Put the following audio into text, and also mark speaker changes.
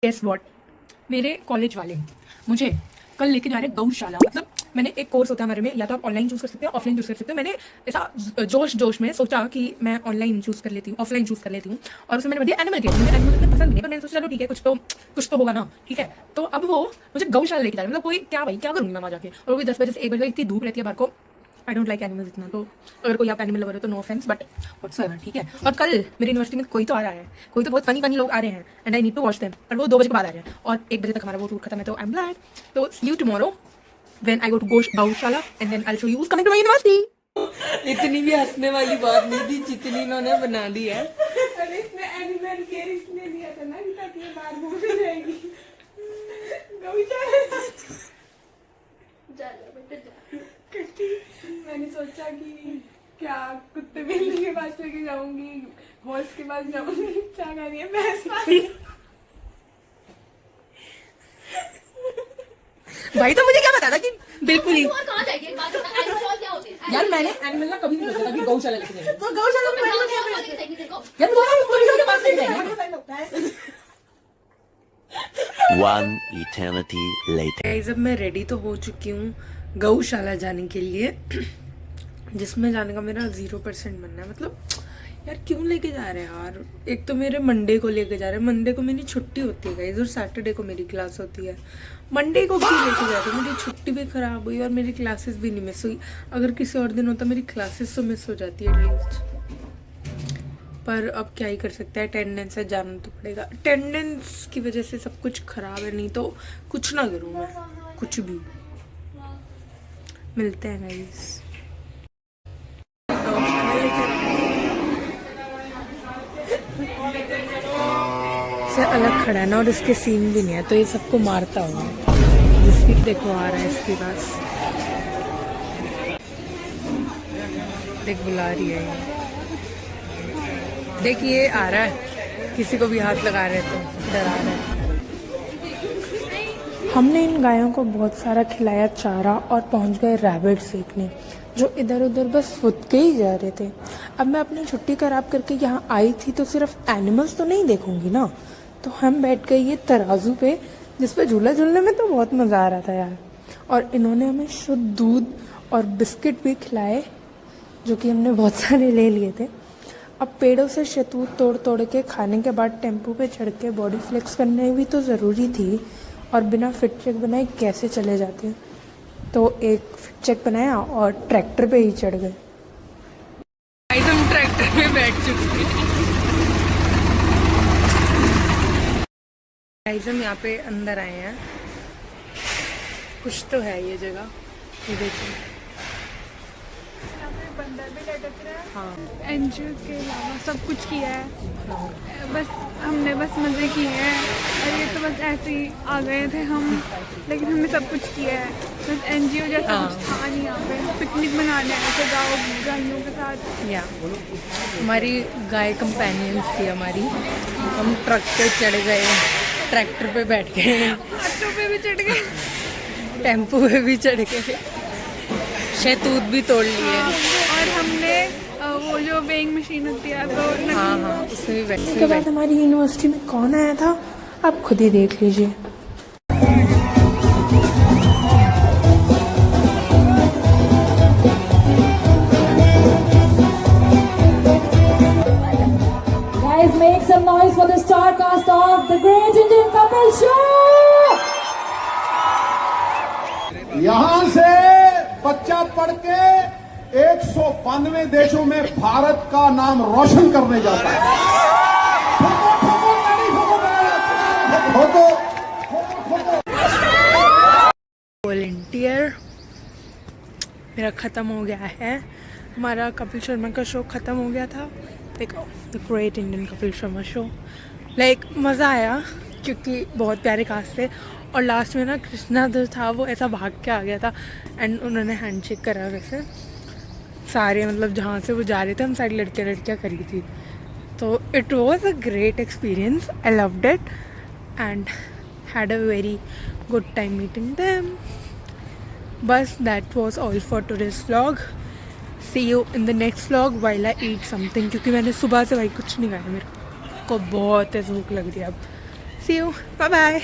Speaker 1: Guess what, मेरे college वाले मुझे कल लेके जा रहे हैं गौशाला। मतलब मैंने एक कोर्स होता है हमारे में, या तो आप ऑनलाइन चूज कर सकते हैं, ऑफलाइन चूज कर सकते हैं। मैंने ऐसा जोश में सोचा कि मैं ऑनलाइन चूज कर लेती हूँ, ऑफलाइन चूज कर लेती हूँ। और उसमें मैंने दिया एनिमल केयर। मुझे एनिमल इतने पसंद नहीं है, पर मैंने सोचा चलो ठीक है, कुछ तो होगा ना, ठीक है। तो अब वो मुझे गौशाला लेके जा रहे हैं। मतलब कोई क्या भाई, क्या करूँगी मैं वहाँ जाके, और वो भी 10 बजे से 1 बजे तक इतनी धूप रहती है बाहर को। आई डोंट लाइक एनिमल्स इतना। तो अगर कोई आप एनिमल लवर हो तो नो ऑफेंस, बट व्हाट्सएवर, ठीक है। और कल मेरी यूनिवर्सिटी में कोई तो आ रहा है, कोई तो बहुत फनी लोग आ रहे हैं, and I need to watch them. और वो 2 बजे के बाद आ रहे हैं, और 1 बजे तक हमारा वो टूर खत्म है। तो आई एम ग्लैड। तो see you tomorrow when I go to गौशाला, and then I'll show you who's coming to my university.
Speaker 2: इतनी भी हंसने वाली बात नहीं थी जितनी इन्होंने बना दी है।
Speaker 3: अरे इसने एनिमल केयर इसलिए दिया था ना कि ताकि ये बाहर घूमने जाएगी। गौशाला जा बेटा जा। मैंने सोचा कि क्या कुत्ते बिल्ली के पास लेके जाऊंगी, हॉर्स के पास जाऊंगी, क्या कह रही है भैंस।
Speaker 1: भाई तो मुझे क्या पता था कि बिल्कुल ही
Speaker 4: कहाँ जाएगी एक बात बता, एनिमल क्या होते हैं?
Speaker 1: यार मैंने एनिमल ना कभी नहीं सोचा था कि गौशाला लेके जाएंगे।
Speaker 3: तो गौशाला में
Speaker 4: जाओ, जाओ, जाओ, जाएगी तेरे को।
Speaker 1: यार मुझे के पास लेके जाएंगे।
Speaker 5: One eternity later.
Speaker 2: गाइस अब मैं रेडी तो हो चुकी हूँ गौशाला जाने के लिए, जिसमें जाने का मेरा 0% बनना है। मतलब यार क्यों लेके जा रहे हैं यार। एक तो मेरे मंडे को लेके जा रहे हैं, मंडे को मेरी छुट्टी होती है गाइस, और सैटरडे को मेरी क्लास होती है। मंडे को क्यों लेके जा रहे हैं? मेरी छुट्टी भी खराब हुई और मेरी क्लासेस भी नहीं मिस हुई। अगर किसी और दिन होता मेरी क्लासेस तो मिस हो जाती है एटलीस्ट, पर अब क्या ही कर सकते हैं, अटेंडेंस है, जाना तो पड़ेगा। अटेंडेंस की वजह से सब कुछ खराब है, नहीं तो कुछ ना करूँ मैं, कुछ भी। मिलते हैं गाइस। से अलग खड़ा है ना, और इसके सीन भी नहीं है, तो ये सबको मारता होगा। जिसकी देखो आ रहा है इसके पास, देख बुला रही है ये। देखिए आ रहा है, किसी को भी हाथ लगा रहे तो डरा रहा है। हमने इन गायों को बहुत सारा खिलाया चारा, और पहुंच गए रैबिट्स देखने, जो इधर उधर बस फुद के ही जा रहे थे। अब मैं अपनी छुट्टी खराब करके यहाँ आई थी, तो सिर्फ एनिमल्स तो नहीं देखूंगी ना। तो हम बैठ गए ये तराजू पे, जिस पे झूला झूलने में तो बहुत मज़ा आ रहा था यार। और इन्होंने हमें शुद्ध दूध और बिस्किट भी खिलाए, जो कि हमने बहुत सारे ले लिए थे। अब पेड़ों से शहतूत तोड़ तोड़ के खाने के बाद टेम्पो पे चढ़ के बॉडी फ्लेक्स करने भी तो ज़रूरी थी, और बिना फिट चेक बनाए कैसे चले जाते हैं। तो एक फिट चेक बनाया और ट्रैक्टर पे ही चढ़ गए। हम ट्रैक्टर में बैठ चुके हैं। हम यहाँ पे अंदर आए हैं, कुछ तो है ये जगह, ये देखिए।
Speaker 3: बंदर भी लटक रहा है।
Speaker 2: हाँ
Speaker 3: एनजीओ के अलावा सब कुछ किया है, बस हमने बस मज़े किए हैं। और ये तो बस ऐसे ही आ गए थे हम, लेकिन हमने सब कुछ किया है। बस एनजीओ जैसा कुछ था नहीं यहाँ पे। पिकनिक मनाने आए थे गायों के साथ।
Speaker 2: या हमारी गाय कंपेनियंस थी हमारी। हम ट्रक पे चढ़ गए, ट्रैक्टर पे बैठ गए,
Speaker 3: ऑटो पे भी चढ़ गए,
Speaker 2: टेम्पो पे भी चढ़ गए, शहतूत भी तोड़ लिए।
Speaker 3: और हमने वो जो वेइंग मशीन होती है तो
Speaker 2: हाँ उसमें भी बैठ।
Speaker 1: उसके बाद हमारी यूनिवर्सिटी में कौन आया था आप खुद ही देख लीजिए।
Speaker 6: Guys, make some noise for the star cast of the Great Indian Couple Show!
Speaker 7: यहाँ से बच्चा पढ़ के 192 देशों में भारत का नाम रोशन करने जाता है।
Speaker 2: वॉलंटियर मेरा ख़त्म हो गया है। हमारा कपिल शर्मा का शो ख़त्म हो गया था। देखो the great Indian Kapil Sharma show. Like मज़ा आया क्योंकि बहुत प्यारे कास्ट थे, और लास्ट में ना कृष्णा जो था वो ऐसा भाग के आ गया था, एंड उन्होंने हैंडशेक करा वैसे सारे, मतलब जहाँ से वो जा रहे थे हम सारी लड़कियाँ करी थी। तो it was a great experience, I loved it and had a very good time meeting them. बस that was all for today's vlog. See you in the next vlog while I eat something, क्योंकि मैंने सुबह से भाई कुछ नहीं खाया, मेरे को बहुत तेज़ भूख लग रही है अब। See you. Bye bye.